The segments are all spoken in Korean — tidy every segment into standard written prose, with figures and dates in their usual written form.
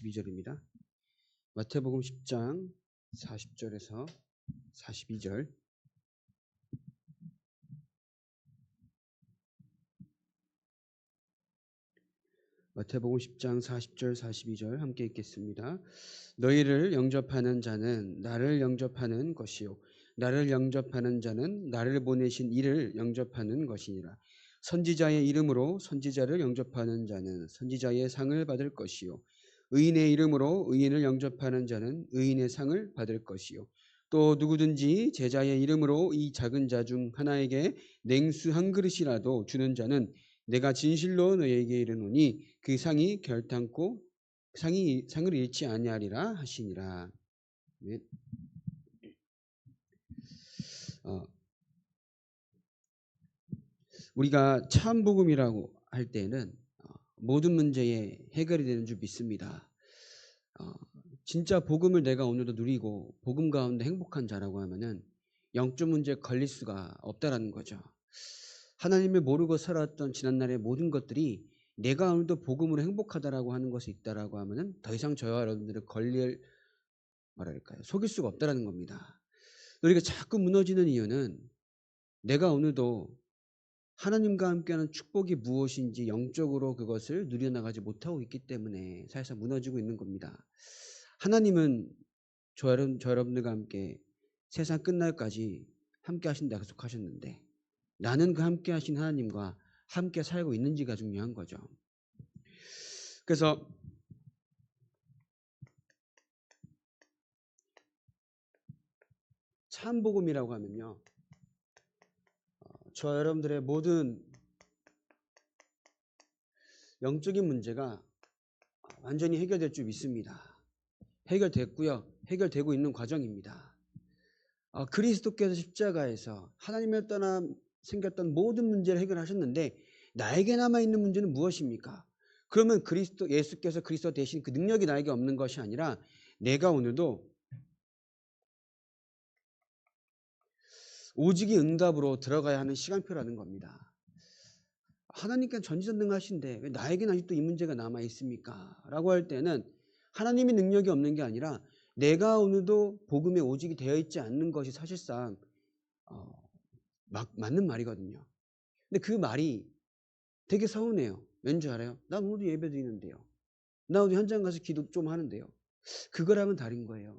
42절입니다. 마태복음 10장 40절에서 42절. 마태복음 10장 40절 42절 함께 읽겠습니다. 너희를 영접하는 자는 나를 영접하는 것이요 나를 영접하는 자는 나를 보내신 이를 영접하는 것이니라. 선지자의 이름으로 선지자를 영접하는 자는 선지자의 상을 받을 것이요 의인의 이름으로 의인을 영접하는 자는 의인의 상을 받을 것이요 또 누구든지 제자의 이름으로 이 작은 자 중 하나에게 냉수 한 그릇이라도 주는 자는 내가 진실로 너희에게 이르노니 그 상이 결탄코 상을 잃지 아니하리라 하시니라. 네. 우리가 참복음이라고 할 때는 모든 문제에 해결이 되는 줄 믿습니다. 진짜 복음을 내가 오늘도 누리고 복음 가운데 행복한 자라고 하면은 영적 문제에 걸릴 수가 없다라는 거죠. 하나님을 모르고 살았던 지난날의 모든 것들이 내가 오늘도 복음으로 행복하다라고 하는 것이 있다라고 하면은 더 이상 저와 여러분들을 속일 수가 없다라는 겁니다. 우리가 자꾸 무너지는 이유는 내가 오늘도 하나님과 함께하는 축복이 무엇인지 영적으로 그것을 누려나가지 못하고 있기 때문에 사실상 무너지고 있는 겁니다. 하나님은 저 여러분들과 함께 세상 끝날까지 함께 하신다 약속하셨는데 나는 그 함께 하신 하나님과 함께 살고 있는지가 중요한 거죠. 그래서 참복음이라고 하면요, 저 여러분들의 모든 영적인 문제가 완전히 해결될 줄 믿습니다. 해결됐고요. 해결되고 있는 과정입니다. 그리스도께서 십자가에서 하나님을 떠나 생겼던 모든 문제를 해결하셨는데 나에게 남아있는 문제는 무엇입니까? 그러면 예수께서 그리스도 대신 그 능력이 나에게 없는 것이 아니라 내가 오늘도 오직이 응답으로 들어가야 하는 시간표라는 겁니다. 하나님께는 전지전능하신데 왜 나에게는 아직도 이 문제가 남아있습니까? 라고 할 때는 하나님의 능력이 없는 게 아니라 내가 오늘도 복음에 오직이 되어 있지 않는 것이 사실상 맞는 말이거든요. 근데 그 말이 되게 서운해요. 왠지 알아요? 나 오늘도 예배 드리는데요. 나 오늘 현장 가서 기도 좀 하는데요. 그거랑은 다른 거예요.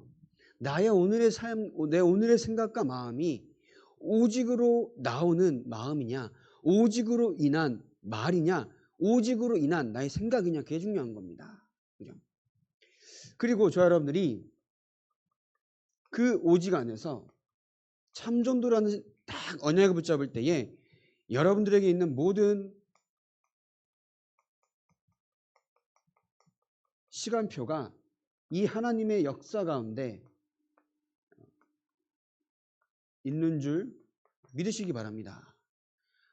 나의 오늘의 삶, 내 오늘의 생각과 마음이 오직으로 나오는 마음이냐, 오직으로 인한 말이냐, 오직으로 인한 나의 생각이냐, 그게 중요한 겁니다. 그죠? 그리고 저 여러분들이 그 오직 안에서 참전도라는 딱 언약을 붙잡을 때에 여러분들에게 있는 모든 시간표가 이 하나님의 역사 가운데 있는 줄 믿으시기 바랍니다.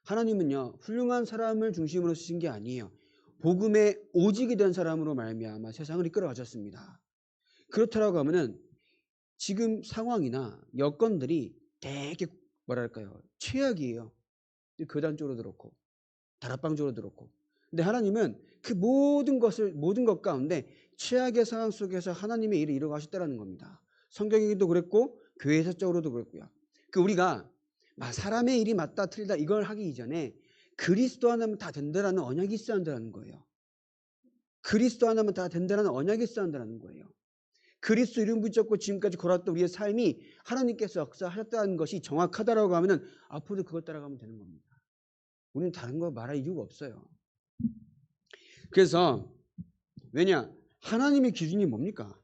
하나님은요, 훌륭한 사람을 중심으로 쓰신 게 아니에요. 복음에 오직이 된 사람으로 말미암아 세상을 이끌어 가셨습니다. 그렇다라고 하면은 지금 상황이나 여건들이 되게 최악이에요. 교단 쪽으로도 그렇고 다락방 쪽으로도 그렇고. 근데 하나님은 그 모든 것 가운데 최악의 상황 속에서 하나님의 일을 이루어가셨다는 겁니다. 성경에도 그랬고 교회 사적으로도 그랬고요. 우리가 사람의 일이 맞다 틀리다 이걸 하기 이전에 그리스도 하나면 다 된다라는 언약이 있어야 한다는 거예요. 그리스도 하나면 다 된다라는 언약이 있어야 한다는 거예요. 그리스도 이름 붙잡고 지금까지 걸었던 우리의 삶이 하나님께서 역사하셨다는 것이 정확하다라고 하면은 앞으로도 그것 따라가면 되는 겁니다. 우리는 다른 거 말할 이유가 없어요. 그래서 왜냐? 하나님의 기준이 뭡니까?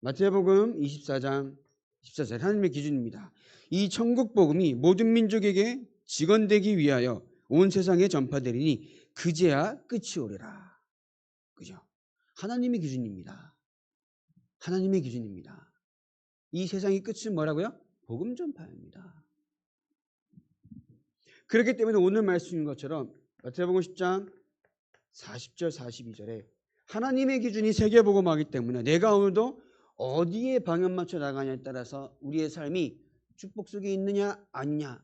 마태복음 24장 14절 하나님의 기준입니다. 이 천국 복음이 모든 민족에게 직언되기 위하여 온 세상에 전파되리니 그제야 끝이 오리라. 그죠? 하나님의 기준입니다. 하나님의 기준입니다. 이 세상의 끝은 뭐라고요? 복음 전파입니다. 그렇기 때문에 오늘 말씀인 것처럼 마태복음 10장 40절 42절에 하나님의 기준이 세계복음하기 때문에 내가 오늘도 어디에 방향 맞춰 나가냐에 따라서 우리의 삶이 축복 속에 있느냐 아니냐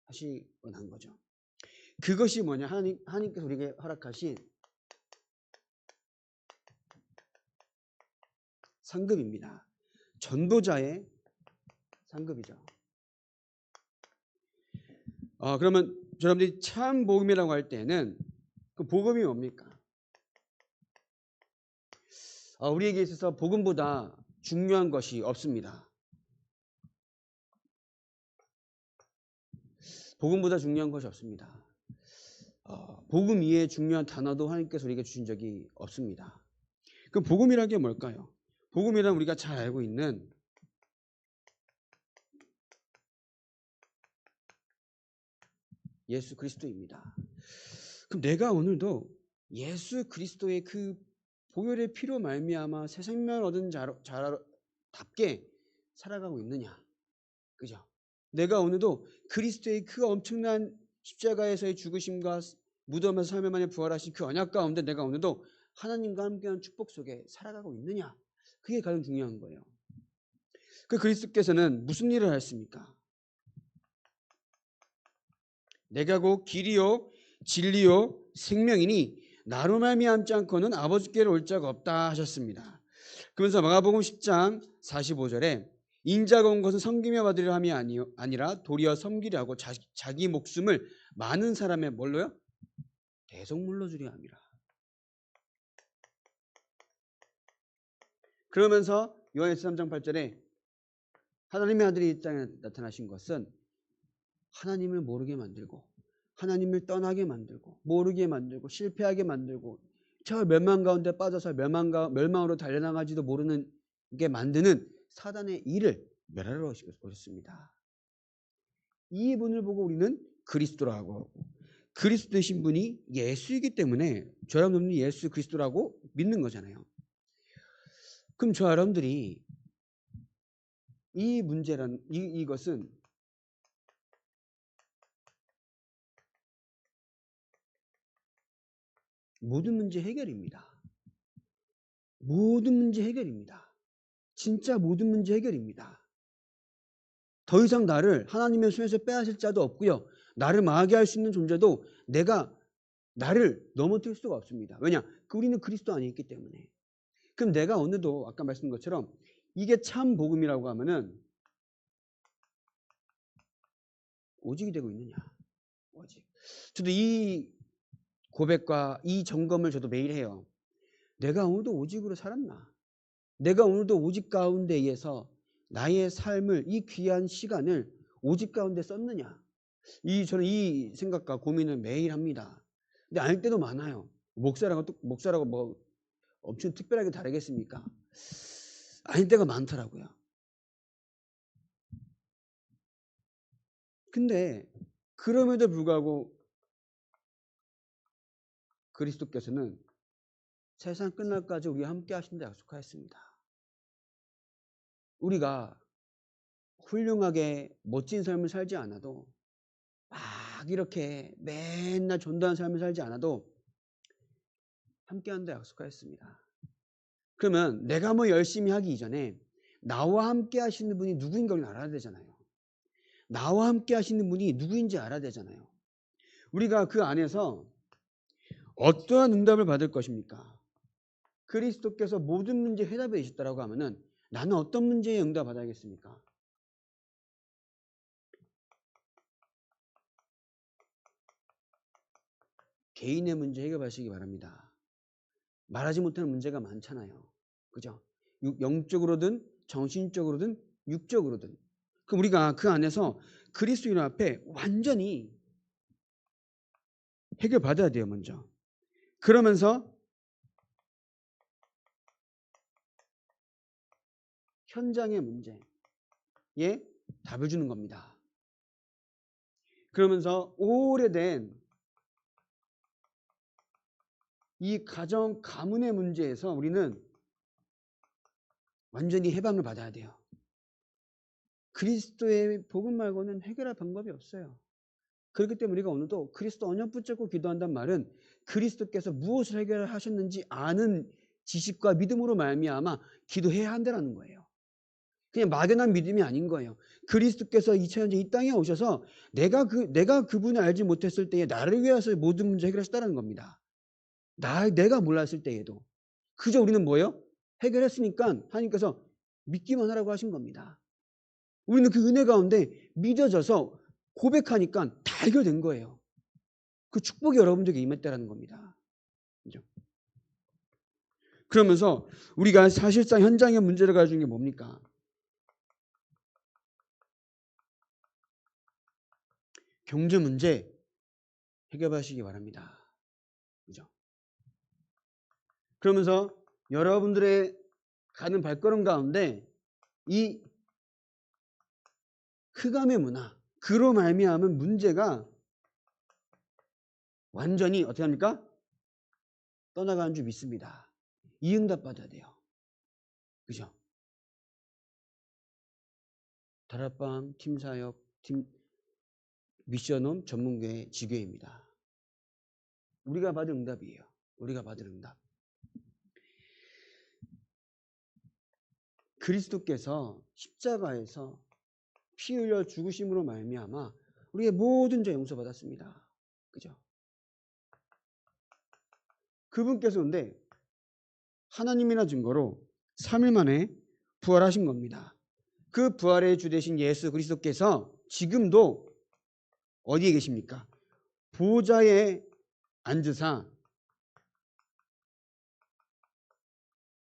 하시곤 한 거죠. 그것이 뭐냐? 하나님께서 우리에게 허락하신 상급입니다. 전도자의 상급이죠. 그러면 여러분들이 참 복음이라고 할 때는 그 복음이 뭡니까? 우리에게 있어서 복음보다 중요한 것이 없습니다. 복음보다 중요한 것이 없습니다. 복음 이외에 중요한 단어도 하나님께서 우리에게 주신 적이 없습니다. 그럼 복음이라는 게 뭘까요? 복음이란 우리가 잘 알고 있는 예수 그리스도입니다. 그럼 내가 오늘도 예수 그리스도의 그 보혈의 피로 말미암아 새 생명을 얻은 자답게 살아가고 있느냐? 그죠? 내가 오늘도 그리스도의 그 엄청난 십자가에서의 죽으심과 무덤에서 3일 만에 부활하신 그 언약 가운데 내가 오늘도 하나님과 함께한 축복 속에 살아가고 있느냐? 그게 가장 중요한 거예요. 그 그리스도께서는 무슨 일을 하셨습니까? 내가 곧 길이요 진리요 생명이니 나로 말미암지 않고는 아버지께로 올 자가 없다 하셨습니다. 그러면서 마가복음 10장 45절에 인자가 온 것은 섬기며 받으려 함이 아니라 도리어 섬기려 하고 자기 목숨을 많은 사람의 뭘로요? 대속물로 주려 함이라. 그러면서 요한일서 3장 8절에 하나님의 아들이 이 땅에 나타나신 것은 하나님을 모르게 만들고 하나님을 떠나게 만들고 모르게 만들고 실패하게 만들고 저 멸망 가운데 빠져서 멸망으로 달려나가지도 모르는 게 만드는 사단의 일을 멸하러 오셨습니다. 이 분을 보고 우리는 그리스도라고 하고 그리스도 되신 분이 예수이기 때문에 저 여러분들이 예수 그리스도라고 믿는 거잖아요. 그럼 저 여러분들이 이 문제란 이것은 모든 문제 해결입니다. 모든 문제 해결입니다. 진짜 모든 문제 해결입니다. 더 이상 나를 하나님의 손에서 빼앗을 자도 없고요. 나를 망하게 할 수 있는 존재도 내가 나를 넘어뜨릴 수가 없습니다. 왜냐? 우리는 그리스도 안에 있기 때문에. 그럼 내가 오늘도 아까 말씀드린 것처럼 이게 참 복음이라고 하면은 오직이 되고 있느냐? 오직. 저도 이 고백과 이 점검을 저도 매일 해요. 내가 오늘도 오직으로 살았나? 내가 오늘도 오직 가운데에서 나의 삶을 이 귀한 시간을 오직 가운데 썼느냐? 저는 이 생각과 고민을 매일 합니다. 근데 아닐 때도 많아요. 목사라고 뭐 엄청 특별하게 다르겠습니까? 아닐 때가 많더라고요. 근데 그럼에도 불구하고 그리스도께서는 세상 끝날까지 우리와 함께 하신다 약속하였습니다. 우리가 훌륭하게 멋진 삶을 살지 않아도 막 이렇게 맨날 전도하는 삶을 살지 않아도 함께 한다 약속하였습니다. 그러면 내가 뭐 열심히 하기 이전에 나와 함께 하시는 분이 누구인가 우리는 알아야 되잖아요. 나와 함께 하시는 분이 누구인지 알아야 되잖아요. 우리가 그 안에서 어떠한 응답을 받을 것입니까? 그리스도께서 모든 문제 해답해 주셨다고 하면은 나는 어떤 문제에 응답 받아야겠습니까? 개인의 문제 해결하시기 바랍니다. 말하지 못하는 문제가 많잖아요. 그죠? 영적으로든 정신적으로든 육적으로든. 그럼 우리가 그 안에서 그리스도인 앞에 완전히 해결받아야 돼요. 먼저. 그러면서 현장의 문제에 답을 주는 겁니다. 그러면서 오래된 이 가정 가문의 문제에서 우리는 완전히 해방을 받아야 돼요. 그리스도의 복음 말고는 해결할 방법이 없어요. 그렇기 때문에 우리가 오늘도 그리스도 언약 붙잡고 기도한다는 말은 그리스도께서 무엇을 해결하셨는지 아는 지식과 믿음으로 말미암아 기도해야 한다는 거예요. 그냥 막연한 믿음이 아닌 거예요. 그리스도께서 2000년 전 이 땅에 오셔서 내가 그분을 알지 못했을 때에 나를 위해서 모든 문제 해결하셨다는 겁니다. 내가 몰랐을 때에도. 그저 우리는 뭐예요? 해결했으니까 하나님께서 믿기만 하라고 하신 겁니다. 우리는 그 은혜 가운데 믿어져서 고백하니까 다 해결된 거예요. 그 축복이 여러분들에게 임했다라는 겁니다. 그죠? 그러면서 우리가 사실상 현장의 문제를 가지고 있는 게 뭡니까? 경제 문제 해결하시기 바랍니다. 그죠? 그러면서 여러분들의 가는 발걸음 가운데 이 흑암의 문화, 그로 말미암은 문제가 완전히 어떻게 합니까? 떠나가는 줄 믿습니다. 이 응답 받아야 돼요. 그죠? 다락방 팀사역 미션홈 전문교회 지교회입니다. 우리가 받은 응답이에요. 우리가 받은 응답. 그리스도께서 십자가에서 피 흘려 죽으심으로 말미암아 우리의 모든 죄 용서받았습니다. 그죠? 그분께서 근데 하나님이나 증거로 3일 만에 부활하신 겁니다. 그 부활의 주 되신 예수 그리스도께서 지금도 어디에 계십니까? 보좌에 앉으사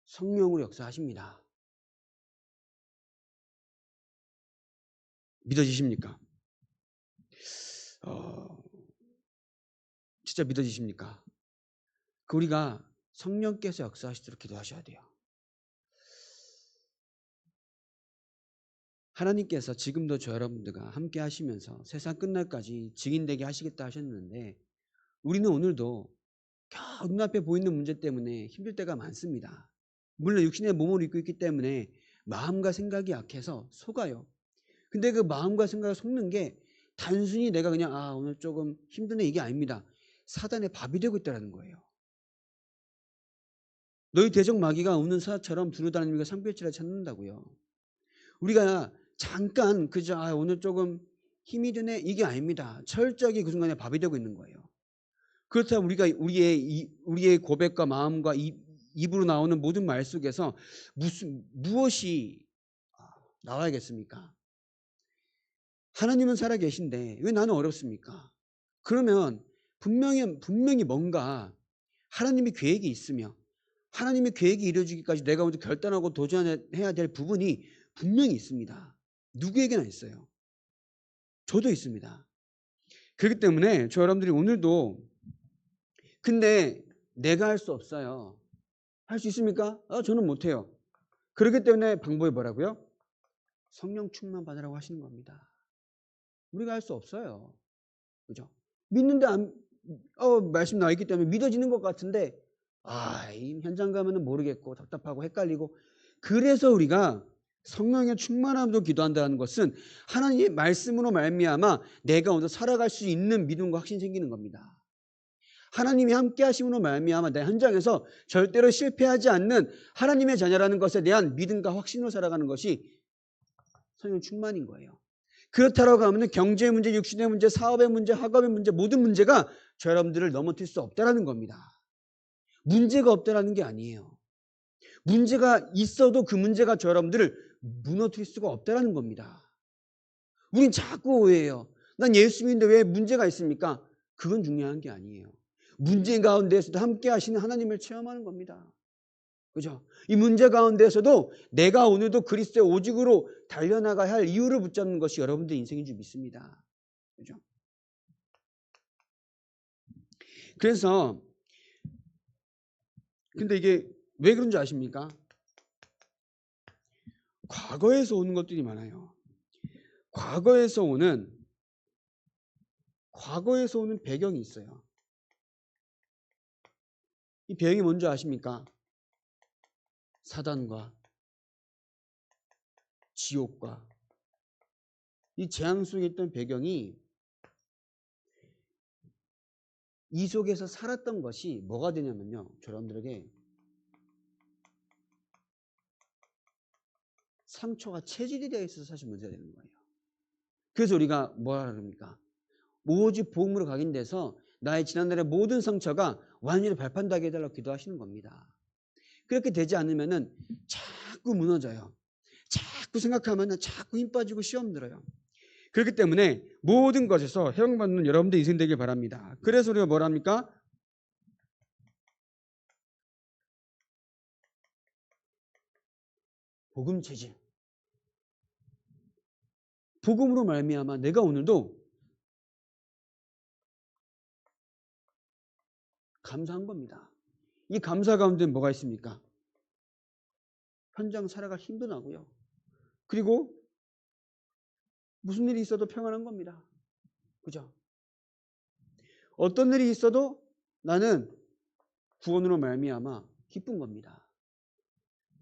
성령으로 역사하십니다. 믿어지십니까? 진짜 믿어지십니까? 우리가 성령께서 역사하시도록 기도하셔야 돼요. 하나님께서 지금도 저 여러분들과 함께 하시면서 세상 끝날까지 증인되게 하시겠다 하셨는데 우리는 오늘도 겨우 눈앞에 보이는 문제 때문에 힘들 때가 많습니다. 물론 육신의 몸을 입고 있기 때문에 마음과 생각이 약해서 속아요. 근데 그 마음과 생각을 속는 게 단순히 내가 그냥 오늘 조금 힘드네 이게 아닙니다. 사단의 밥이 되고 있다는 거예요. 너희 대적 마귀가 우는 사자처럼 두루다니며 상별지를 찾는다고요. 우리가 잠깐 그저 오늘 조금 힘이 드네 이게 아닙니다. 철저하게 그 순간에 밥이 되고 있는 거예요. 그렇다면 우리가 우리의 고백과 마음과 입으로 나오는 모든 말 속에서 무엇이 나와야겠습니까? 하나님은 살아계신데 왜 나는 어렵습니까? 그러면 분명히 뭔가 하나님의 계획이 있으며 하나님의 계획이 이루어지기까지 내가 먼저 결단하고 도전해야 될 부분이 분명히 있습니다. 누구에게나 있어요. 저도 있습니다. 그렇기 때문에 저 여러분들이 오늘도 근데 내가 할 수 없어요. 할 수 있습니까? 저는 못해요. 그렇기 때문에 방법이 뭐라고요? 성령 충만 받으라고 하시는 겁니다. 우리가 할 수 없어요. 그죠? 믿는데 말씀 나와 있기 때문에 믿어지는 것 같은데 이 현장 가면은 모르겠고 답답하고 헷갈리고 그래서 우리가 성령의 충만함도 기도한다는 것은 하나님의 말씀으로 말미암아 내가 먼저 살아갈 수 있는 믿음과 확신이 생기는 겁니다. 하나님이 함께 하심으로 말미암아 내 현장에서 절대로 실패하지 않는 하나님의 자녀라는 것에 대한 믿음과 확신으로 살아가는 것이 성령 충만인 거예요. 그렇다고 하면 경제 문제, 육신의 문제, 사업의 문제, 학업의 문제 모든 문제가 저 여러분들을 넘어뜨릴 수 없다는 겁니다. 문제가 없다는 게 아니에요. 문제가 있어도 그 문제가 저 여러분들을 무너뜨릴 수가 없다는 겁니다. 우린 자꾸 오해해요. 난 예수 믿는데 왜 문제가 있습니까? 그건 중요한 게 아니에요. 문제 가운데에서도 함께 하시는 하나님을 체험하는 겁니다. 그죠? 이 문제 가운데에서도 내가 오늘도 그리스도의 오직으로 달려나가야 할 이유를 붙잡는 것이 여러분들 인생인 줄 믿습니다. 그죠? 그래서 근데 이게 왜 그런 줄 아십니까? 과거에서 오는 것들이 많아요. 과거에서 오는 배경이 있어요. 이 배경이 뭔지 아십니까? 사단과 지옥과 이 재앙 속에 있던 배경이 이 속에서 살았던 것이 뭐가 되냐면요. 여러분들에게 상처가 체질이 되어 있어서 사실 문제가 되는 거예요. 그래서 우리가 뭐라 그럽니까? 오직 복음으로 각인돼서 나의 지난날의 모든 상처가 완전히 발판되게 해달라고 기도하시는 겁니다. 그렇게 되지 않으면은 자꾸 무너져요. 자꾸 생각하면은 자꾸 힘 빠지고 시험 들어요. 그렇기 때문에 모든 것에서 해방받는 여러분들 인생 되길 바랍니다. 그래서 우리가 뭘 합니까? 복음 체질. 복음으로 말미암아 내가 오늘도 감사한 겁니다. 이 감사 가운데 뭐가 있습니까? 현장 살아갈 힘도 나고요. 그리고 무슨 일이 있어도 평안한 겁니다. 그죠? 어떤 일이 있어도 나는 구원으로 말미암아 기쁜 겁니다.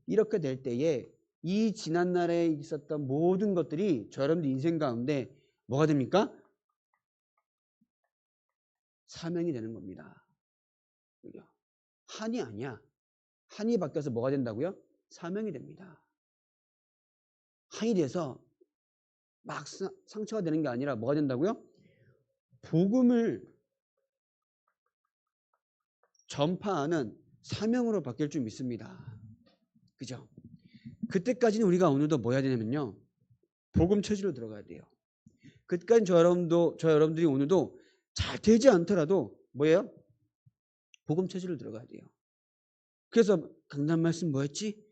이렇게 될 때에 이 지난날에 있었던 모든 것들이 저 여러분들 인생 가운데 뭐가 됩니까? 사명이 되는 겁니다. 그죠? 한이 아니야. 한이 바뀌어서 뭐가 된다고요? 사명이 됩니다. 한이 돼서 막 상처가 되는 게 아니라 뭐가 된다고요? 복음을 전파하는 사명으로 바뀔 줄 믿습니다. 그죠? 그때까지는 우리가 오늘도 뭐 해야 되냐면요. 복음 체질로 들어가야 돼요. 그때까지 저 여러분들이 오늘도 잘 되지 않더라도 뭐예요? 복음 체질로 들어가야 돼요. 그래서 강단 말씀 뭐였지?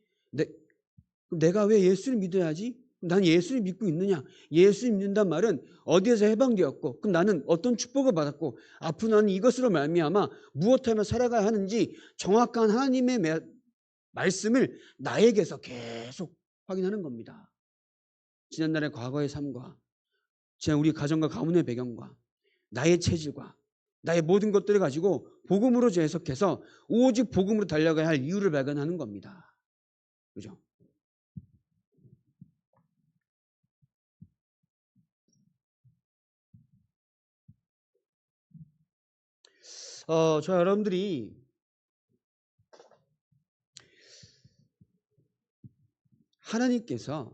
내가 왜 예수를 믿어야지? 난 예수를 믿고 있느냐? 예수를 믿는단 말은 어디에서 해방되었고, 그럼 나는 어떤 축복을 받았고, 앞으로 나는 이것으로 말미암아 무엇하며 살아가야 하는지 정확한 하나님의 말씀을 나에게서 계속 확인하는 겁니다. 지난날의 과거의 삶과 지난 우리 가정과 가문의 배경과 나의 체질과 나의 모든 것들을 가지고 복음으로 재해석해서 오직 복음으로 달려가야 할 이유를 발견하는 겁니다. 그죠? 저 여러분들이 하나님께서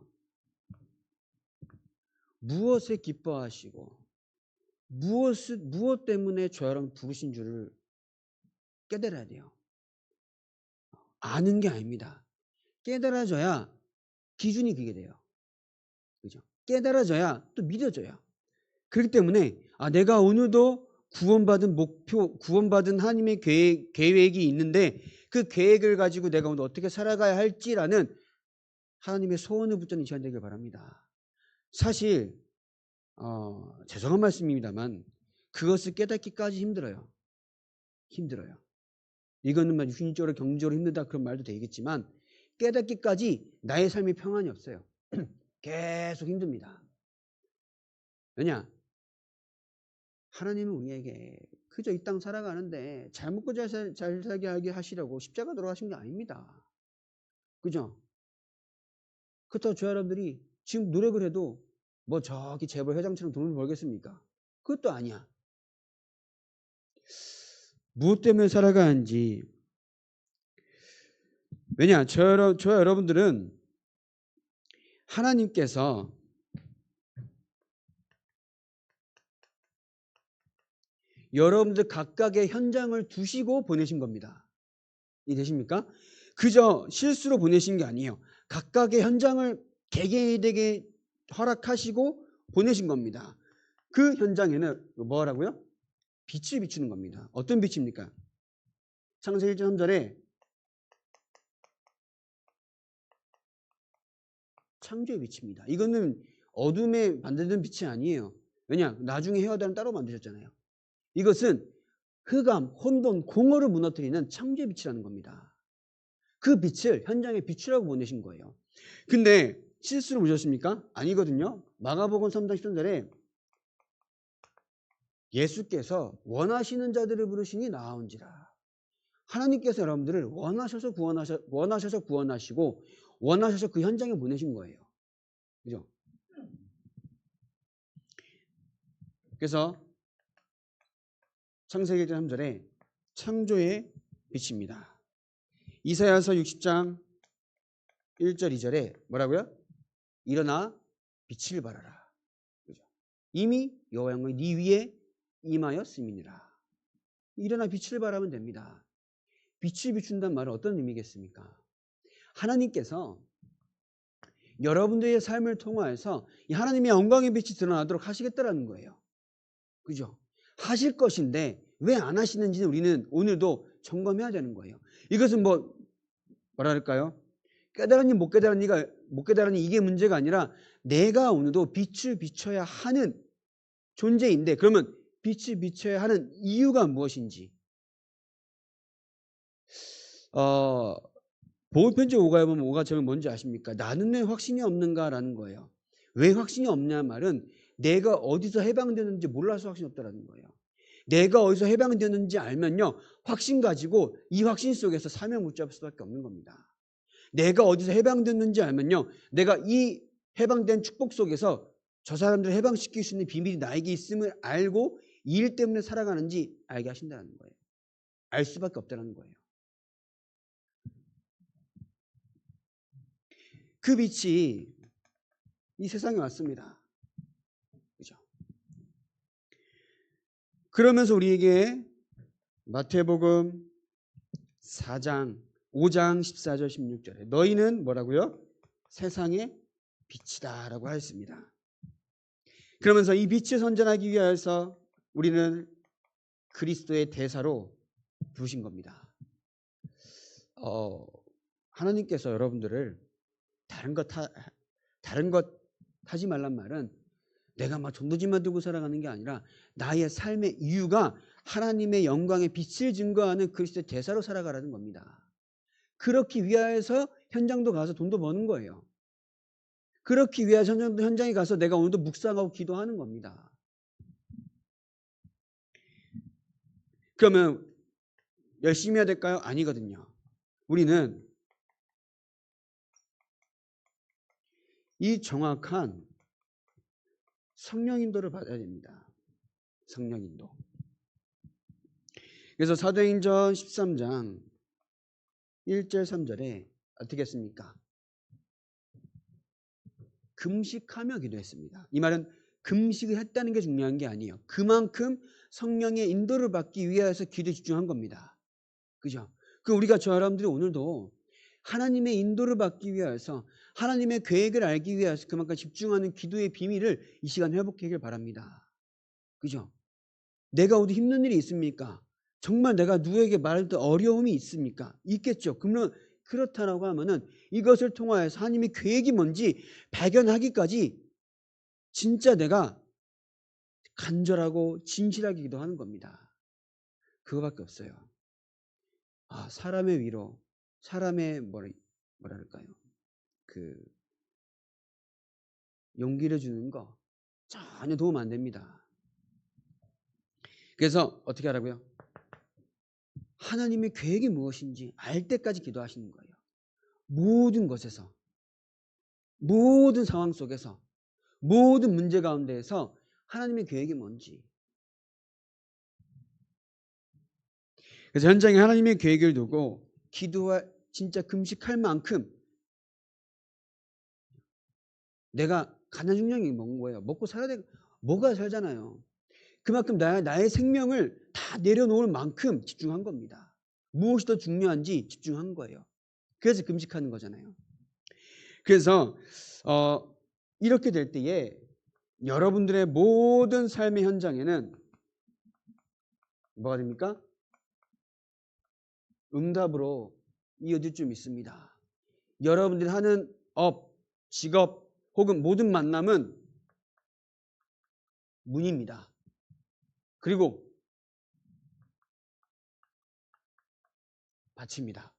무엇에 기뻐하시고 무엇 때문에 저 여러분 부르신 줄을 깨달아야 돼요. 아는 게 아닙니다. 깨달아져야 기준이 그게 돼요. 그죠? 깨달아져야 또 믿어져요. 그렇기 때문에 내가 오늘도 구원받은 목표, 구원받은 하나님의 계획이 있는데 그 계획을 가지고 내가 오늘 어떻게 살아가야 할지라는 하나님의 소원을 붙잡는 시간 되길 바랍니다. 사실 죄송한 말씀입니다만 그것을 깨닫기까지 힘들어요. 이거는 막 육신적으로 경제적으로 힘들다 그런 말도 되겠지만 깨닫기까지 나의 삶이 평안이 없어요. 계속 힘듭니다. 왜냐? 하나님은 우리에게 그저 이 땅 살아가는데 잘 먹고 잘 살게 하게 하시려고 십자가 돌아가신 게 아닙니다. 그죠? 그렇다고 저 여러분들이 지금 노력을 해도 뭐 저기 재벌 회장처럼 돈을 벌겠습니까? 그것도 아니야. 무엇 때문에 살아가야 하는지. 왜냐? 저 여러분들은 하나님께서 여러분들 각각의 현장을 두시고 보내신 겁니다. 이해되십니까? 그저 실수로 보내신 게 아니에요. 각각의 현장을 개개인에게 허락하시고 보내신 겁니다. 그 현장에는 뭐라고요? 빛을 비추는 겁니다. 어떤 빛입니까? 창세기 1장 3절에 창조의 빛입니다. 이거는 어둠에 만드는 빛이 아니에요. 왜냐? 나중에 헤어다는 따로 만드셨잖아요. 이것은 흑암, 혼돈, 공허를 무너뜨리는 창조의 빛이라는 겁니다. 그 빛을 현장에 비추라고 보내신 거예요. 근데 실수로 보셨습니까? 아니거든요. 마가복음 3장 13절에 예수께서 원하시는 자들을 부르시니 나아온지라. 하나님께서 여러분들을 원하셔서 구원하시고 원하셔서 그 현장에 보내신 거예요. 그죠? 그래서 창세기 1장 3절에 창조의 빛입니다. 이사야서 60장 1절 2절에 뭐라고요? 일어나 빛을 발하라. 그죠? 이미 여호와 영광이 네 위에 임하였음이니라. 일어나 빛을 발하면 됩니다. 빛을 비춘다는 말은 어떤 의미겠습니까? 하나님께서 여러분들의 삶을 통하여서 이 하나님의 영광의 빛이 드러나도록 하시겠다라는 거예요. 그죠? 하실 것인데 왜 안 하시는지는 우리는 오늘도 점검해야 되는 거예요. 이것은 뭐라 할까요? 깨달았니 못 깨달았니 이게 문제가 아니라 내가 오늘도 빛을 비춰야 하는 존재인데 그러면 빛을 비춰야 하는 이유가 무엇인지 보울편지 5가에 보면 5가 제목 뭔지 아십니까? 나는 왜 확신이 없는가라는 거예요. 왜 확신이 없냐 말은 내가 어디서 해방되는지 몰라서 확신이 없다라는 거예요. 내가 어디서 해방되는지 알면요 확신 가지고 이 확신 속에서 사명 붙잡을 수밖에 없는 겁니다. 내가 어디서 해방됐는지 알면요 내가 이 해방된 축복 속에서 저 사람들을 해방시킬 수 있는 비밀이 나에게 있음을 알고 이 일 때문에 살아가는지 알게 하신다는 거예요. 알 수밖에 없다는 거예요. 그 빛이 이 세상에 왔습니다. 그죠? 그러면서 우리에게 마태복음 4장 5장 14절 16절에 너희는 뭐라고요? 세상의 빛이다 라고 하였습니다. 그러면서 이 빛을 선전하기 위하여서 우리는 그리스도의 대사로 부르신 겁니다. 하나님께서 여러분들을 다른 것 하지 말란 말은 내가 막 전도지만 들고 살아가는 게 아니라 나의 삶의 이유가 하나님의 영광의 빛을 증거하는 그리스도의 대사로 살아가라는 겁니다. 그렇기 위하여서 현장도 가서 돈도 버는 거예요. 그렇기 위해서 현장에 가서 내가 오늘도 묵상하고 기도하는 겁니다. 그러면 열심히 해야 될까요? 아니거든요. 우리는 이 정확한 성령 인도를 받아야 됩니다. 성령 인도. 그래서 사도행전 13장 1절 3절에 어떻게 했습니까? 금식하며 기도했습니다. 이 말은 금식을 했다는 게 중요한 게 아니에요. 그만큼 성령의 인도를 받기 위해서 기도에 집중한 겁니다. 그죠? 그 우리가 저 사람들이 오늘도 하나님의 인도를 받기 위해서 하나님의 계획을 알기 위해서 그만큼 집중하는 기도의 비밀을 이 시간 회복하길 바랍니다. 그죠? 내가 어디 힘든 일이 있습니까? 정말 내가 누구에게 말할 때 어려움이 있습니까? 있겠죠. 그러면 그렇다라고 하면은 이것을 통하여서 하나님의 계획이 뭔지 발견하기까지 진짜 내가 간절하고 진실하게 기도하는 겁니다. 그거밖에 없어요. 사람의 위로, 사람의 뭐랄까요? 그 용기를 주는 거 전혀 도움 안 됩니다. 그래서 어떻게 하라고요? 하나님의 계획이 무엇인지 알 때까지 기도하시는 거예요. 모든 것에서, 모든 상황 속에서, 모든 문제 가운데에서 하나님의 계획이 뭔지. 그래서 현장에 하나님의 계획을 두고 기도와 진짜 금식할 만큼 내가 가난 중량이 먹은 거예요. 먹고 살아야 돼. 뭐가 살잖아요. 그만큼 나의 생명을 다 내려놓을 만큼 집중한 겁니다. 무엇이 더 중요한지 집중한 거예요. 그래서 금식하는 거잖아요. 그래서 이렇게 될 때에 여러분들의 모든 삶의 현장에는 뭐가 됩니까? 응답으로 이어질 줄 믿습니다. 여러분들이 하는 업, 직업 혹은 모든 만남은 문입니다. 그리고 밭입니다.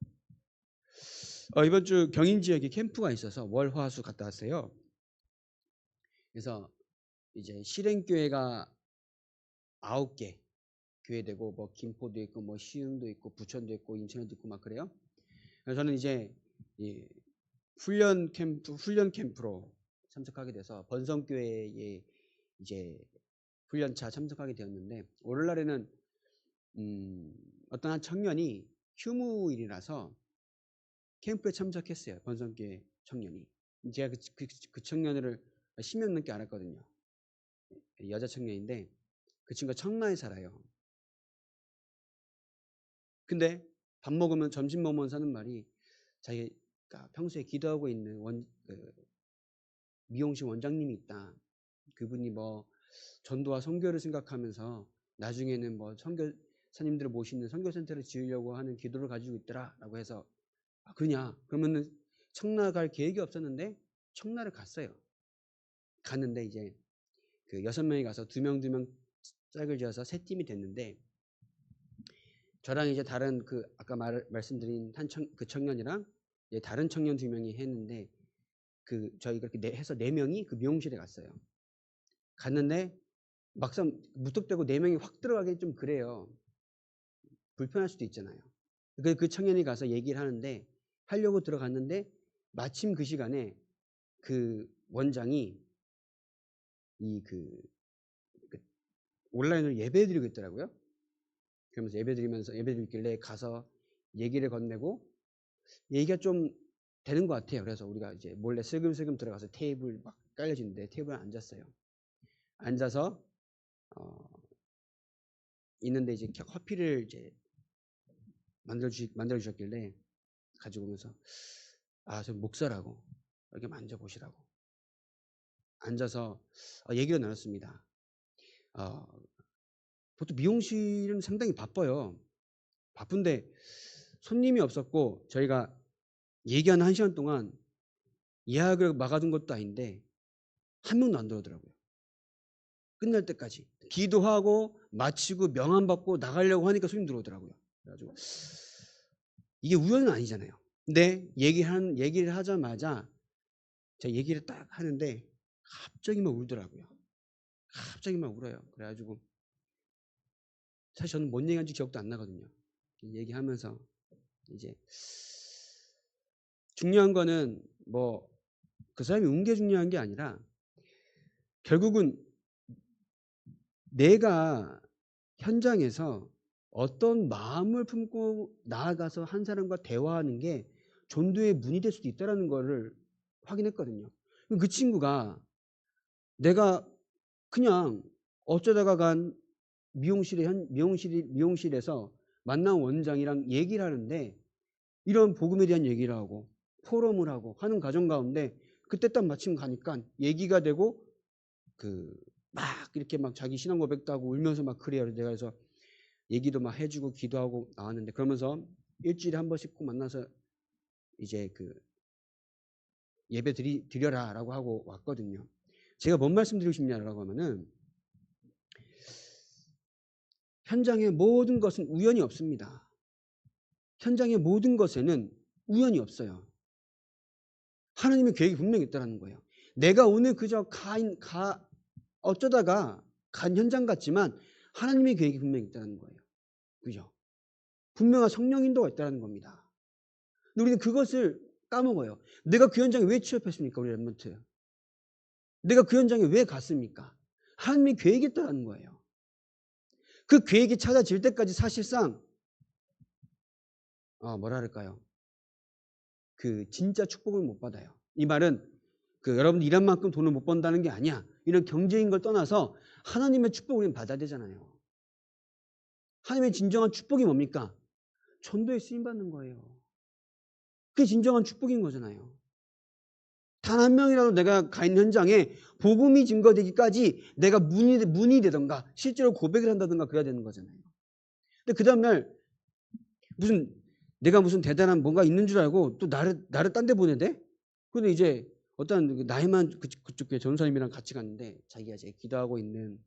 이번 주 경인 지역에 캠프가 있어서 월, 화, 수 갔다 왔어요. 그래서 이제 실행교회가 9개 교회되고 김포도 있고 시흥도 있고 부천도 있고 인천도 있고 막 그래요. 그래서 저는 이제 훈련 캠프로 참석하게 돼서 번성교회에 이제 훈련차 참석하게 되었는데 오늘날에는 어떤 한 청년이 휴무일이라서 캠프에 참석했어요. 번성교회 청년이. 제가 그 청년을 10년 넘게 알았거든요. 여자 청년인데 그 친구가 청라에 살아요. 근데 밥 먹으면 점심 먹으면서 하는 말이 자기가 평소에 기도하고 있는 미용실 원장님이 있다. 그분이 뭐 전도와 선교를 생각하면서 나중에는 뭐 선교사님들을 모시는 선교센터를 지으려고 하는 기도를 가지고 있더라라고 해서 그러냐? 그러면은 청라 갈 계획이 없었는데 청라를 갔어요. 갔는데 이제 그 6명이 가서 2명 짝을 지어서 3팀이 됐는데 저랑 이제 다른 그 아까 말씀드린 그 청년이랑 이제 다른 청년 2명이 했는데 그 저희 그렇게 해서 4명이 그 미용실에 갔어요. 갔는데 막상 무턱대고 4명이 확 들어가기 좀 그래요. 불편할 수도 있잖아요. 그 청년이 가서 얘기를 하려고 들어갔는데 마침 그 시간에 그 원장이 그 온라인으로 예배 드리고 있더라고요. 그러면서 예배 드리고 있길래 가서 얘기를 건네고 얘기가 좀 되는 것 같아요. 그래서 우리가 이제 몰래 슬금슬금 들어가서 테이블 막 깔려지는데 테이블에 앉았어요. 앉아서 있는데 이제 커피를 이제 만들어 주셨길래 가지고 오면서 저 목사라고 이렇게 만져보시라고 앉아서 얘기를 나눴습니다. 보통 미용실은 상당히 바빠요. 바쁜데 손님이 없었고 저희가 얘기하는 1시간 동안 예약을 막아둔 것도 아닌데 한 명도 안 들어오더라고요. 끝날 때까지 기도하고 마치고 명함 받고 나가려고 하니까 손님 들어오더라고요. 그래가지고 이게 우연은 아니잖아요. 근데 얘기를 하자마자 제가 얘기를 딱 하는데 갑자기 막 울더라고요. 갑자기 막 울어요. 그래가지고 사실 저는 뭔 얘기한지 기억도 안 나거든요. 얘기하면서 이제 중요한 거는 뭐 그 사람이 운 게 중요한 게 아니라 결국은 내가 현장에서 어떤 마음을 품고 나아가서 한 사람과 대화하는 게 전도의 문이 될 수도 있다는 거를 확인했거든요. 그 친구가 내가 그냥 어쩌다가 간 미용실에서 만난 원장이랑 얘기를 하는데 이런 복음에 대한 얘기를 하고 포럼을 하고 하는 과정 가운데 그때 딱 마침 가니까 얘기가 되고 막 이렇게 막 자기 신앙 고백도 하고 울면서 막 그래요. 내가 그래서 얘기도 막 해주고 기도하고 나왔는데 그러면서 일주일에 한 번씩 꼭 만나서 이제 예배 드려라라고 하고 왔거든요. 제가 뭔 말씀드리고 싶냐라고 하면은 현장의 모든 것은 우연이 없습니다. 현장의 모든 것에는 우연이 없어요. 하나님의 계획이 분명히 있다는 거예요. 내가 오늘 그저 어쩌다가 간 현장 같지만 하나님의 계획이 분명히 있다는 거예요. 그죠? 분명한 성령 인도가 있다는 겁니다. 근데 우리는 그것을 까먹어요. 내가 그 현장에 왜 취업했습니까? 우리 랩런트. 내가 그 현장에 왜 갔습니까? 하나님의 계획이 있다는 거예요. 그 계획이 찾아질 때까지 사실상 뭐랄까요? 진짜 축복을 못 받아요. 이 말은 여러분들 일한 만큼 돈을 못 번다는 게 아니야. 이런 경제인 걸 떠나서 하나님의 축복을 우리는 받아야 되잖아요. 하나님의 진정한 축복이 뭡니까? 전도에 쓰임받는 거예요. 그게 진정한 축복인 거잖아요. 단 한 명이라도 내가 가 있는 현장에 복음이 증거되기까지 내가 문이 되던가 실제로 고백을 한다든가 그래야 되는 거잖아요. 근데 그 다음날 내가 무슨 대단한 뭔가 있는 줄 알고 또 나를 딴 데 보내대? 근데 이제 어떤 나이만 그쪽 교회 전사님이랑 같이 갔는데 자기가 이제 기도하고 있는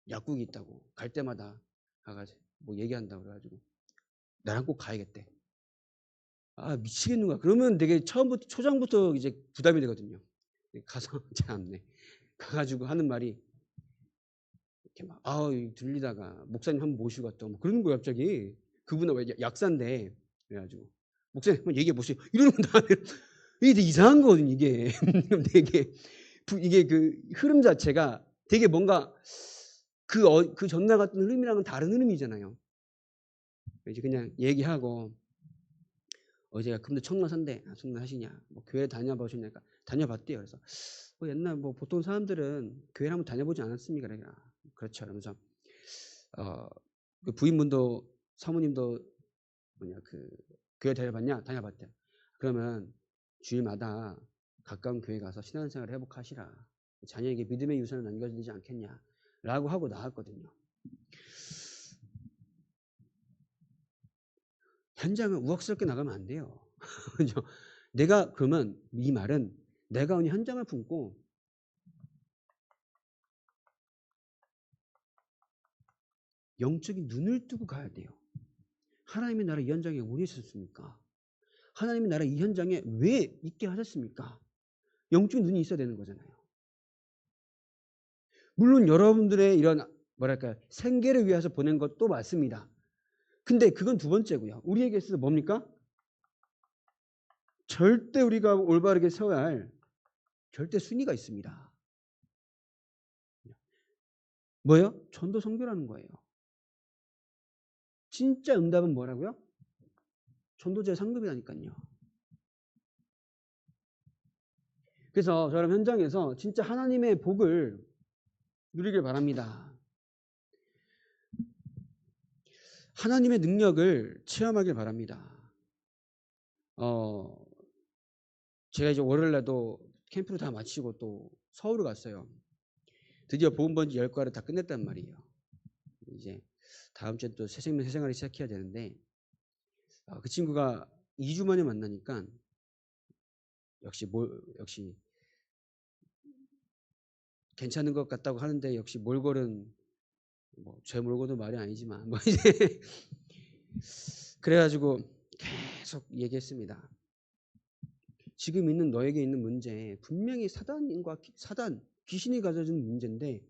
약국이 있다고 갈 때마다 가가지고 뭐 얘기한다고 그래가지고 나랑 꼭 가야겠대. 미치겠는 거야. 그러면 되게 초장부터 이제 부담이 되거든요. 가서 참네. 가가지고 하는 말이 이렇게 막 들리다가 목사님 한번 모시고 갔다 뭐 그러는 거야 갑자기. 그분은 왜 약사인데 그래가지고 목사님 한번 얘기해 보세요. 이러는 나는 이게 되게 이상한 거거든요. 이게 되게 이게 흐름 자체가 되게 뭔가 그 전날 같은 흐름이랑은 다른 흐름이잖아요. 이제 그냥 얘기하고 제가 근데 청라 산대 청라 하시냐 뭐 교회 다녀보셨냐니까 다녀봤대요. 그래서 옛날 뭐 보통 사람들은 교회를 한번 다녀보지 않았습니까? 그러니까 그렇죠. 그러면서 그 부인분도 사모님도 교회 다녀봤냐? 다녀봤대. 그러면 주일마다 가까운 교회 가서 신앙생활을 회복하시라. 자녀에게 믿음의 유산을 남겨야 되지 않겠냐? 라고 하고 나왔거든요. 현장을 우악스럽게 나가면 안 돼요. 내가 그러면 이 말은 내가 오늘 현장을 품고 영적인 눈을 뜨고 가야 돼요. 하나님이 나를 이 현장에 왜 있었습니까? 하나님이 나를 이 현장에 왜 있게 하셨습니까? 영적인 눈이 있어야 되는 거잖아요. 물론 여러분들의 이런 생계를 위해서 보낸 것도 맞습니다. 근데 그건 두 번째고요. 우리에게 있어서 뭡니까? 절대 우리가 올바르게 세워야 할 절대 순위가 있습니다. 뭐예요? 전도 선교라는 거예요. 진짜 응답은 뭐라고요? 전도자의 상급이라니까요. 그래서 저는 현장에서 진짜 하나님의 복을 누리길 바랍니다. 하나님의 능력을 체험하길 바랍니다. 제가 이제 월요일날도 캠프를 다 마치고 또 서울을 갔어요. 드디어 복음 번지 10과를 다 끝냈단 말이에요. 이제 다음 주에 또 새 생활을 시작해야 되는데 그 친구가 2주 만에 만나니까 역시 괜찮은 것 같다고 하는데 역시 몰골은 제 몰골도 말이 아니지만 이제 그래가지고 계속 얘기했습니다. 지금 있는 너에게 있는 문제 분명히 사단 귀신이 가져준 문제인데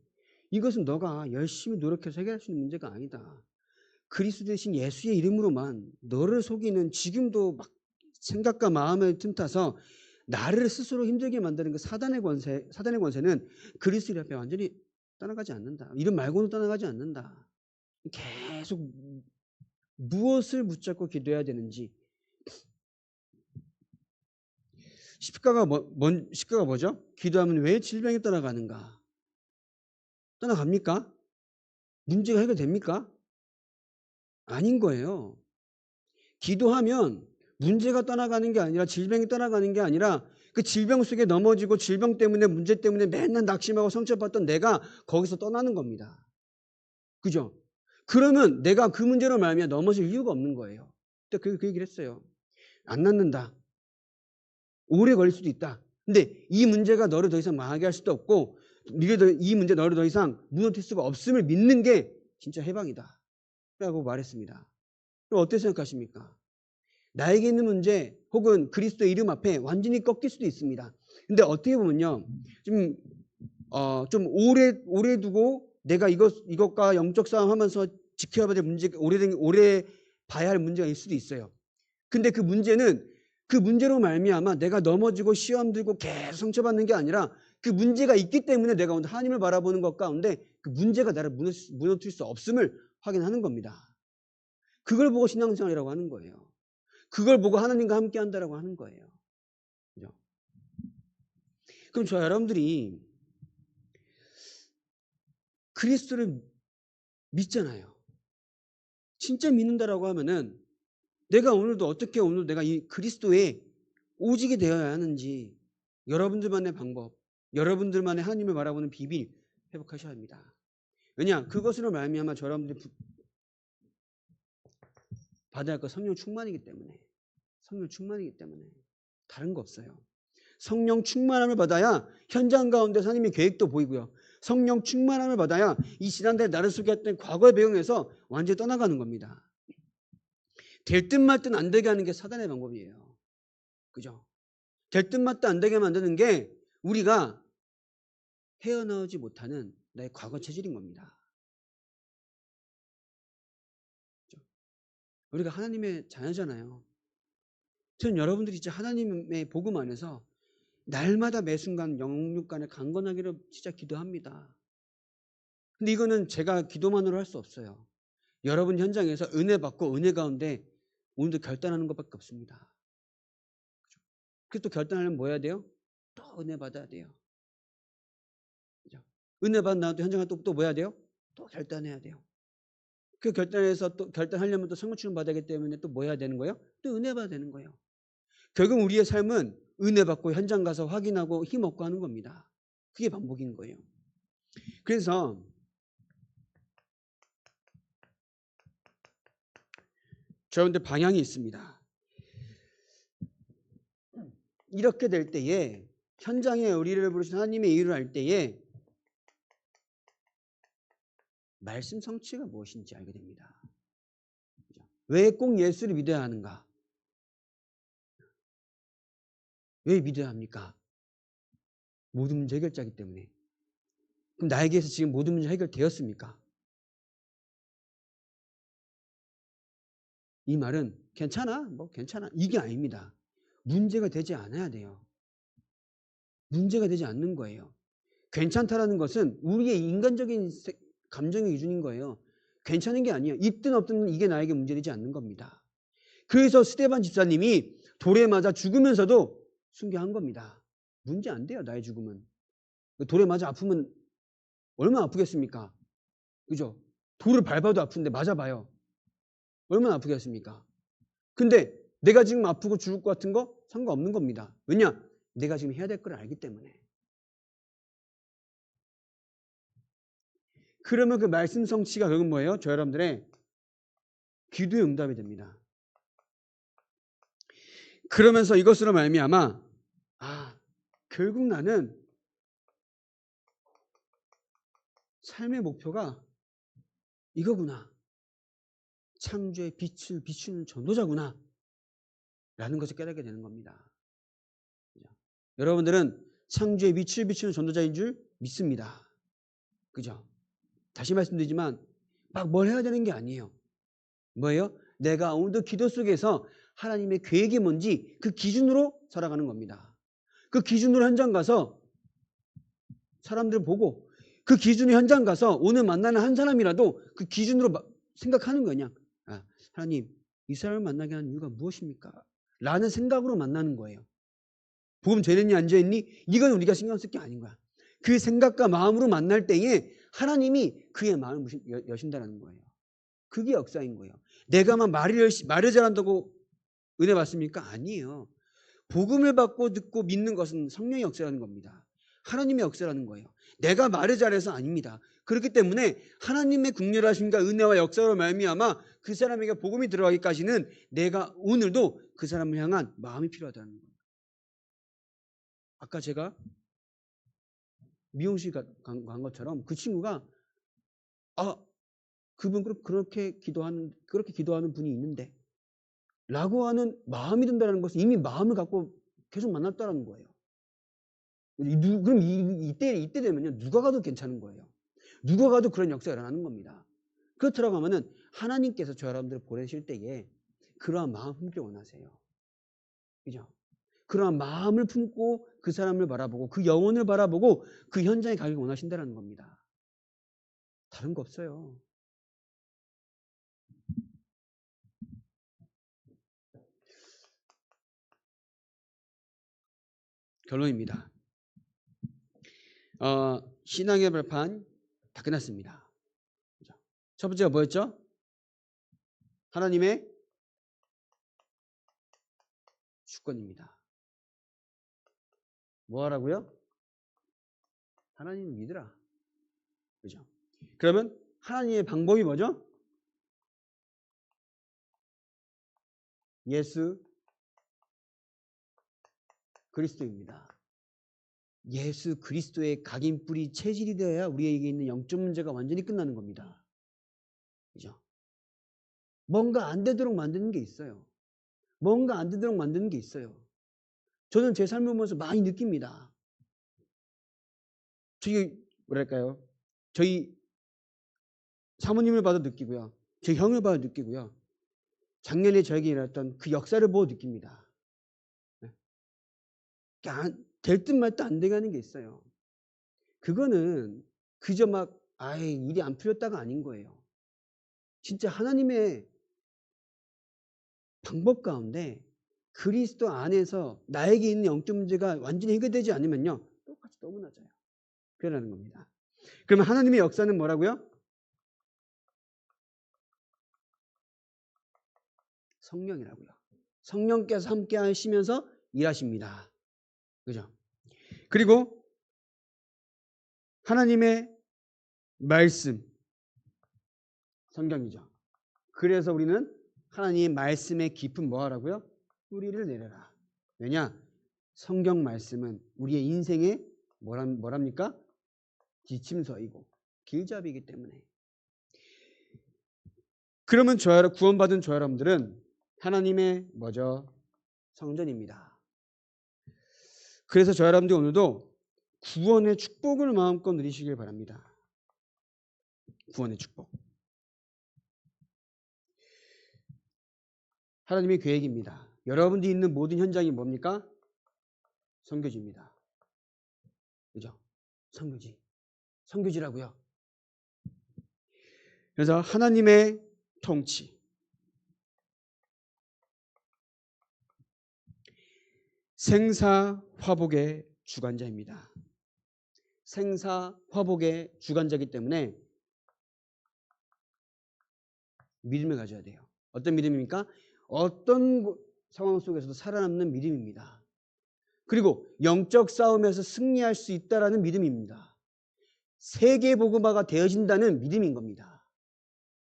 이것은 너가 열심히 노력해서 해결할 수 있는 문제가 아니다. 그리스도 대신 예수의 이름으로만 너를 속이는 지금도 막 생각과 마음을 틈타서 나를 스스로 힘들게 만드는 그 사단의 권세는 그리스도 앞에 완전히 떠나가지 않는다. 이름 말고는 떠나가지 않는다. 계속 무엇을 붙잡고 기도해야 되는지. 십자가가 뭐죠? 기도하면 왜 질병이 떠나가는가? 떠나갑니까? 문제가 해결됩니까? 아닌 거예요. 기도하면 문제가 떠나가는 게 아니라 질병이 떠나가는 게 아니라 그 질병 속에 넘어지고 질병 때문에 문제 때문에 맨날 낙심하고 상처받던 내가 거기서 떠나는 겁니다. 그죠? 그러면 내가 그 문제로 말미암아 넘어질 이유가 없는 거예요. 그 얘기를 했어요. 안 낫는다. 오래 걸릴 수도 있다. 근데 이 문제가 너를 더 이상 망하게 할 수도 없고 이 문제 너를 더 이상 무너뜨릴 수가 없음을 믿는 게 진짜 해방이다. 라고 말했습니다. 그럼 어떻게 생각하십니까? 나에게 있는 문제 혹은 그리스도의 이름 앞에 완전히 꺾일 수도 있습니다. 근데 어떻게 보면요. 좀 오래 두고 내가 이것과 영적 싸움 하면서 지켜야 될 문제, 오래 봐야 할 문제가 있을 수도 있어요. 근데 그 문제는 그 문제로 말미암아 내가 넘어지고 시험 들고 계속 상처받는 게 아니라 그 문제가 있기 때문에 내가 오늘 하나님을 바라보는 것 가운데 그 문제가 나를 무너뜨릴 수 없음을 확인하는 겁니다. 그걸 보고 신앙생활이라고 하는 거예요. 그걸 보고 하나님과 함께 한다라고 하는 거예요. 그죠? 그럼 여러분들이 그리스도를 믿잖아요. 진짜 믿는다라고 하면은 내가 오늘도 어떻게 오늘 내가 이 그리스도에 오직이 되어야 하는지 여러분들만의 방법, 여러분들만의 하나님을 바라보는 비밀 회복하셔야 합니다. 왜냐? 그것으로 말미암아 여러분들이 받아야 할 것 성령 충만이기 때문에 다른 거 없어요. 성령 충만함을 받아야 현장 가운데 하나님의 계획도 보이고요. 성령 충만함을 받아야 이 지난달 나를 속였던 과거의 배경에서 완전히 떠나가는 겁니다. 될 듯 말 듯 안 되게 하는 게 사단의 방법이에요. 그죠? 될 듯 말 듯 안 되게 만드는 게 우리가 헤어나오지 못하는 나의 과거 체질인 겁니다. 그죠? 우리가 하나님의 자녀잖아요. 저는 여러분들이 진짜 하나님의 복음 안에서 날마다 매 순간 영육 간에 강건하기를 진짜 기도합니다. 근데 이거는 제가 기도만으로 할 수 없어요. 여러분 현장에서 은혜 받고 은혜 가운데 오늘도 결단하는 것밖에 없습니다. 그래서 또 결단하려면 뭐 해야 돼요? 또 은혜 받아야 돼요. 그죠? 은혜 받은 다음에 현장에 또 뭐 해야 돼요? 또 결단해야 돼요. 그 결단에서 또 결단하려면 또 성령 충만 받아야 하기 때문에 또 뭐 해야 되는 거예요? 또 은혜 받아야 되는 거예요. 결국 우리의 삶은 은혜 받고 현장 가서 확인하고 힘 얻고 하는 겁니다. 그게 반복인 거예요. 그래서 여러분들 방향이 있습니다. 이렇게 될 때에 현장에 우리를 부르신 하나님의 일을 할 때에 말씀 성취가 무엇인지 알게 됩니다. 왜 꼭 예수를 믿어야 하는가? 왜 믿어야 합니까? 모든 문제 해결자이기 때문에. 그럼 나에게서 지금 모든 문제 해결되었습니까? 이 말은 괜찮아, 뭐 괜찮아, 이게 아닙니다. 문제가 되지 않아야 돼요. 문제가 되지 않는 거예요. 괜찮다라는 것은 우리의 인간적인 감정의 기준인 거예요. 괜찮은 게 아니에요. 있든 없든 이게 나에게 문제되지 않는 겁니다. 그래서 스데반 집사님이 돌에 맞아 죽으면서도 순교한 겁니다. 문제 안 돼요, 나의 죽음은. 돌에 맞아 아프면 얼마나 아프겠습니까? 그죠? 돌을 밟아도 아픈데 맞아봐요. 얼마나 아프겠습니까? 근데 내가 지금 아프고 죽을 것 같은 거 상관없는 겁니다. 왜냐? 내가 지금 해야 될 걸 알기 때문에. 그러면 그 말씀 성취가 결국 뭐예요? 저 여러분들의 기도의 응답이 됩니다. 그러면서 이것으로 말미암아 결국 나는 삶의 목표가 이거구나. 창조의 빛을 비추는 전도자구나. 라는 것을 깨닫게 되는 겁니다. 여러분들은 창조의 빛을 비추는 전도자인 줄 믿습니다. 그죠? 다시 말씀드리지만 막 뭘 해야 되는 게 아니에요. 뭐예요? 내가 오늘도 기도 속에서 하나님의 계획이 뭔지 그 기준으로 살아가는 겁니다. 그 기준으로 현장 가서 사람들 보고 그 기준으로 현장 가서 오늘 만나는 한 사람이라도 그 기준으로 생각하는 거냐. 하나님 이 사람을 만나게 하는 이유가 무엇입니까? 라는 생각으로 만나는 거예요. 복음 되느니 안 되느니 이건 우리가 신경 쓸 게 아닌 거야. 그 생각과 마음으로 만날 때에 하나님이 그의 마음을 여신다는 거예요. 그게 역사인 거예요. 내가만 말을 잘한다고 은혜 받습니까? 아니에요. 복음을 받고 듣고 믿는 것은 성령의 역사라는 겁니다. 하나님의 역사라는 거예요. 내가 말을 잘해서 아닙니다. 그렇기 때문에 하나님의 국률하심과 은혜와 역사로 말미암아 그 사람에게 복음이 들어가기까지는 내가 오늘도 그 사람을 향한 마음이 필요하다는 거예요. 아까 제가 미용실 간 것처럼 그 친구가 그분 그렇게 기도하는 분이 있는데 라고 하는 마음이 든다는 것은 이미 마음을 갖고 계속 만났다는 거예요. 그럼 이때 되면요 누가 가도 괜찮은 거예요. 누가 가도 그런 역사가 일어나는 겁니다. 그렇다고 하면은 하나님께서 저 여러분들을 보내실 때에 그러한 마음 품기 원하세요. 그죠? 그러한 마음을 품고 그 사람을 바라보고 그 영혼을 바라보고 그 현장에 가길 원하신다는 겁니다. 다른 거 없어요. 결론입니다. 신앙의 발판 다 끝났습니다. 첫 번째가 뭐였죠? 하나님의 주권입니다. 뭐 하라고요? 하나님을 믿으라. 그죠? 그러면 하나님의 방법이 뭐죠? 예수 그리스도입니다. 예수 그리스도의 각인뿌리 체질이 되어야 우리에게 있는 영적 문제가 완전히 끝나는 겁니다. 그죠? 뭔가 안 되도록 만드는 게 있어요. 뭔가 안 되도록 만드는 게 있어요. 저는 제 삶을 보면서 많이 느낍니다. 저희 사모님을 봐도 느끼고요. 저희 형을 봐도 느끼고요. 작년에 저에게 일어났던 그 역사를 보고 느낍니다. 될 듯 말 듯 안 되게 하는 게 있어요. 그거는 그저 일이 안 풀렸다가 아닌 거예요. 진짜 하나님의 방법 가운데 그리스도 안에서 나에게 있는 영적 문제가 완전히 해결되지 않으면요. 똑같이 너무 낮아요. 그러라는 겁니다. 그러면 하나님의 역사는 뭐라고요? 성령이라고요. 성령께서 함께 하시면서 일하십니다. 그죠? 그리고 하나님의 말씀, 성경이죠. 그래서 우리는 하나님의 말씀의 깊은 뭐 하라고요? 뿌리를 내려라. 왜냐? 성경 말씀은 우리의 인생의 뭐랍니까? 지침서이고 길잡이이기 때문에. 그러면 구원받은 저 여러분들은 하나님의 뭐죠? 성전입니다. 그래서 저 여러분들 오늘도 구원의 축복을 마음껏 누리시길 바랍니다. 구원의 축복. 하나님의 계획입니다. 여러분들이 있는 모든 현장이 뭡니까? 선교지입니다. 그죠? 선교지. 선교지라고요. 그래서 하나님의 통치. 생사화복의 주관자입니다. 생사화복의 주관자이기 때문에 믿음을 가져야 돼요. 어떤 믿음입니까? 어떤 상황 속에서도 살아남는 믿음입니다. 그리고 영적 싸움에서 승리할 수 있다라는 믿음입니다. 세계 복음화가 되어진다는 믿음인 겁니다.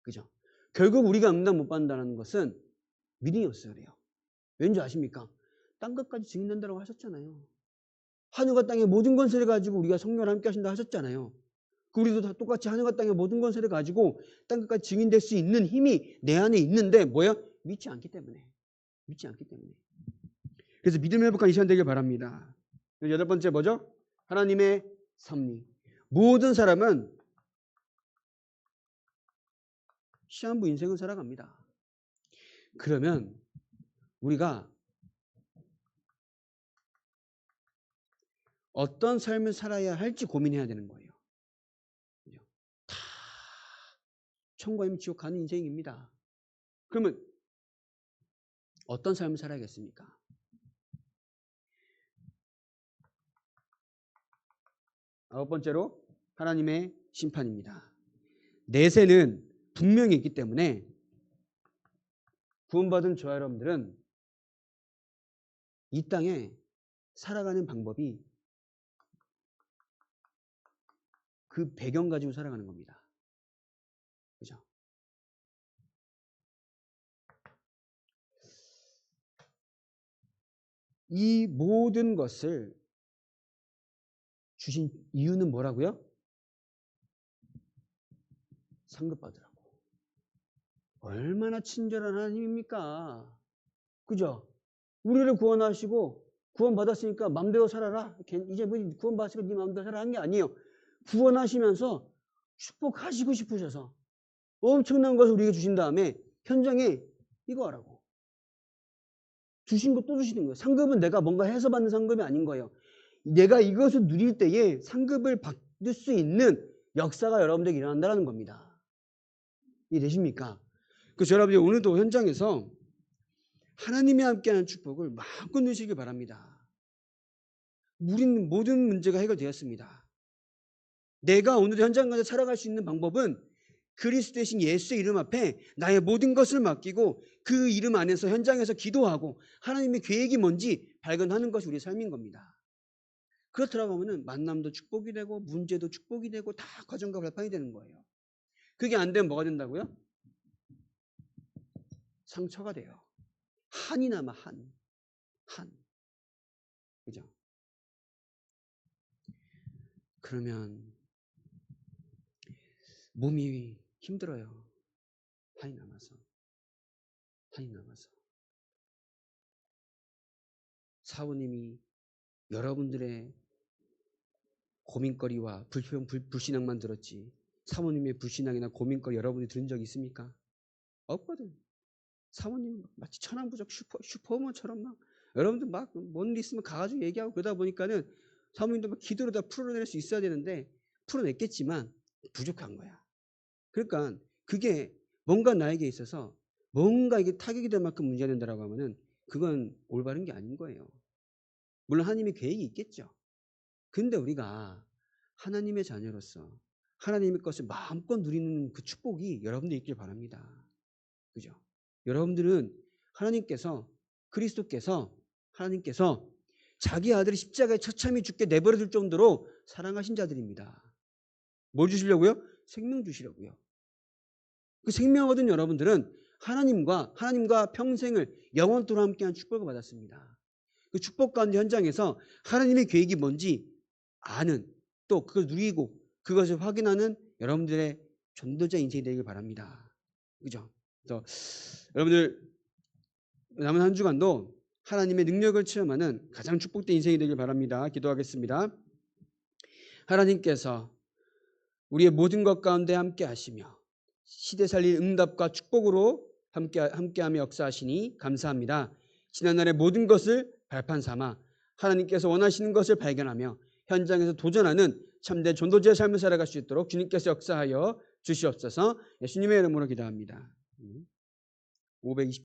그죠? 결국 우리가 응답 못 받는다는 것은 믿음이었어야 돼요. 왠지 아십니까? 땅 끝까지 증인된다고 하셨잖아요. 하늘과 땅의 모든 권세를 가지고 우리가 성령을 함께 하신다 하셨잖아요. 우리도 다 똑같이 하늘과 땅의 모든 권세를 가지고 땅 끝까지 증인될 수 있는 힘이 내 안에 있는데 뭐야? 믿지 않기 때문에. 믿지 않기 때문에. 그래서 믿음의 회복한 이 시간 되길 바랍니다. 여덟 번째 뭐죠? 하나님의 섭리. 모든 사람은 시한부 인생을 살아갑니다. 그러면 우리가 어떤 삶을 살아야 할지 고민해야 되는 거예요. 다 천국과 지옥 가는 인생입니다. 그러면 어떤 삶을 살아야겠습니까? 아홉 번째로 하나님의 심판입니다. 내세는 분명히 있기 때문에 구원받은 저 여러분들은 이 땅에 살아가는 방법이 그 배경 가지고 살아가는 겁니다. 그죠? 이 모든 것을 주신 이유는 뭐라고요? 상급받으라고. 얼마나 친절한 하나님입니까? 그죠? 우리를 구원하시고 구원받았으니까 맘대로 살아라. 이제 뭐 구원받았으니까 네 맘대로 살아라 하는 게 아니에요. 구원하시면서 축복하시고 싶으셔서 엄청난 것을 우리에게 주신 다음에 현장에 이거 하라고. 주신 거 또 주시는 거예요. 상급은 내가 뭔가 해서 받는 상급이 아닌 거예요. 내가 이것을 누릴 때에 상급을 받을 수 있는 역사가 여러분들에게 일어난다는 겁니다. 이해되십니까? 그래서 여러분들 오늘도 현장에서 하나님이 함께하는 축복을 마음껏 누리시길 바랍니다. 우리는 모든 문제가 해결되었습니다. 내가 오늘 현장 가서 살아갈 수 있는 방법은 그리스도 대신 예수의 이름 앞에 나의 모든 것을 맡기고 그 이름 안에서 현장에서 기도하고 하나님의 계획이 뭔지 발견하는 것이 우리의 삶인 겁니다. 그렇더라고 하면 만남도 축복이 되고 문제도 축복이 되고 다 과정과 발판이 되는 거예요. 그게 안 되면 뭐가 된다고요? 상처가 돼요. 한이 남아 한. 그죠? 그러면 몸이 힘들어요. 한이 남아서. 사모님이 여러분들의 고민거리와 불신앙만 들었지 사모님의 불신앙이나 고민거리 여러분이 들은 적 있습니까? 없거든. 사모님 마치 천왕부적 슈퍼우먼처럼 막 여러분들 막 뭔 일 있으면 가가지고 얘기하고 그러다 보니까는 사모님도 막 기도로 다 풀어낼 수 있어야 되는데 풀어냈겠지만 부족한 거야. 그러니까 그게 뭔가 나에게 있어서 뭔가 이게 타격이 될 만큼 문제가 된다라고 하면은 그건 올바른 게 아닌 거예요. 물론 하나님의 계획이 있겠죠. 근데 우리가 하나님의 자녀로서 하나님의 것을 마음껏 누리는 그 축복이 여러분들 있길 바랍니다. 그죠? 여러분들은 그리스도께서 하나님께서 자기 아들이 십자가에 처참히 죽게 내버려 둘 정도로 사랑하신 자들입니다. 뭘 주시려고요? 생명 주시려고요. 그 생명 얻은 여러분들은 하나님과 평생을 영원토록 함께한 축복을 받았습니다. 그 축복 가운데 현장에서 하나님의 계획이 뭔지 아는, 또 그걸 누리고 그것을 확인하는 여러분들의 전도자 인생이 되길 바랍니다. 그죠? 그래서 여러분들 남은 한 주간도 하나님의 능력을 체험하는 가장 축복된 인생이 되길 바랍니다. 기도하겠습니다. 하나님께서 우리의 모든 것 가운데 함께 하시며 시대 살릴 응답과 축복으로 함께하며 역사하시니 감사합니다. 지난날의 모든 것을 발판 삼아 하나님께서 원하시는 것을 발견하며 현장에서 도전하는 참된 전도자의 삶을 살아갈 수 있도록 주님께서 역사하여 주시옵소서. 예수님의 이름으로 기도합니다. 520